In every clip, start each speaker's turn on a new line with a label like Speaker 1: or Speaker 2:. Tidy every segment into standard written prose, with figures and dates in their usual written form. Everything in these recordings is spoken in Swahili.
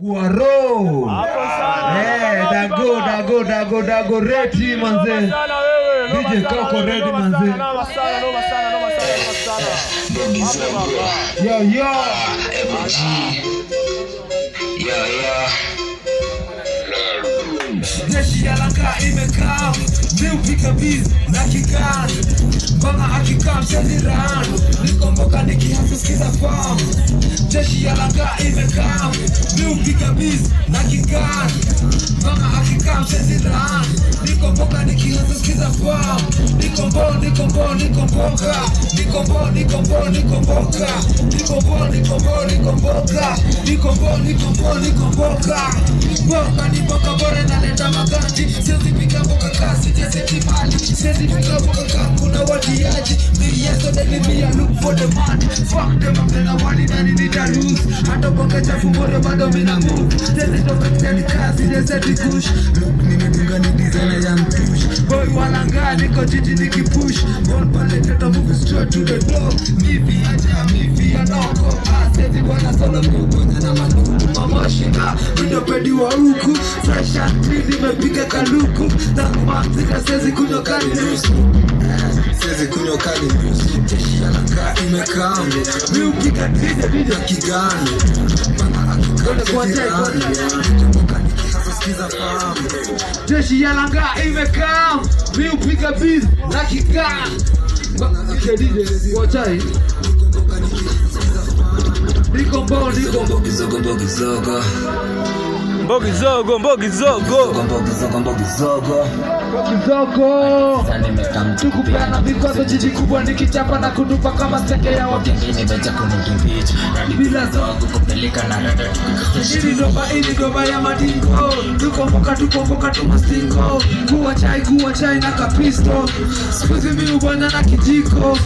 Speaker 1: Guaro. Dago ready manze. DJ Koko ready manze. Yo. Jeshi ya langa imekaa, niupika biz na kikani Banga hakika mshaziran, nikomboka nikihasa skiza farm. Jeshi ya langa imekaa, niupika biz na kikani Banga hakika mshaziran, nikomboka nikihasa skiza farm. Nikomboka Boka ni boka bore na leta maganji. Siezi pika boka kasi, siezi mali. Siezi pika boka kakuna watiaji. Yeso deli me look for the man. Fuck them up then I want it and need a lose. Hata boka chafu mbore bado mina move. Siezi toka kitani kasi, siezi kush. Look nimedunga ni designer ya mtush. Boy walanga niko jiji nikipush. Ball pale teta move straight to the door. Mivi ya noko. Siezi wana solo mkubonya na manuku. Mama shika, window pedi wa huku. Fresh and clean nimepiga kaluku. Na kumatika siezi kunywa kali nusu. Siezi kunywa kali nusu. Jeshi ya langa imekaa, miupiga DJ ya kigani. Jeshi ya langa imekaa, miupiga biz na kigani. Wachai Tukupeana vikwazo jiji kubwa nikichapa na kutupa kama steke ya wakingine beja kunikimbiji bila zogo kupeleka na rada Ili doba ya madingo Tukomboka tumastingo Kuwa chai na kapisto Sikuzi miubanya na kijiko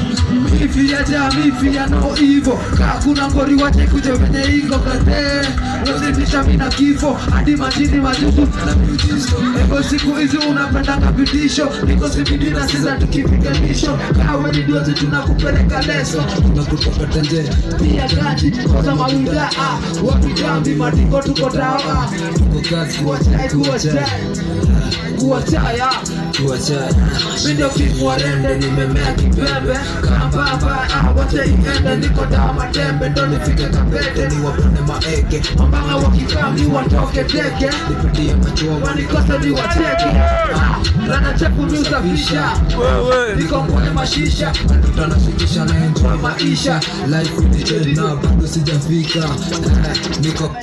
Speaker 1: Mifi ya no ivo Kakuna ngori wache kuje venye ingo kate Lozidisha mina kifo Hadi majini majutu na miujisto Ego siku hizi unapenda kapitisho Niko sibidi na siza tukipiganisho Kawe ni dozi tunakupeleka leso Tunakutoka tenje Pia gaji Koza mawida Wapijambi madingo tuko dawa Tuko kazi Kuwa chaya Mindo kifu warende nimemea kipembe Kambamba Wache iende niko dawa matembe Ndo nifike kapete ni wapone maeke Mambanga wakikami watoke teke Nipitie machua wanikose ni wateke Rana chepu miusafisha Niko mkone mashisha Nduta nashikisha na enjoy maisha Life with the na bado sijafika Niko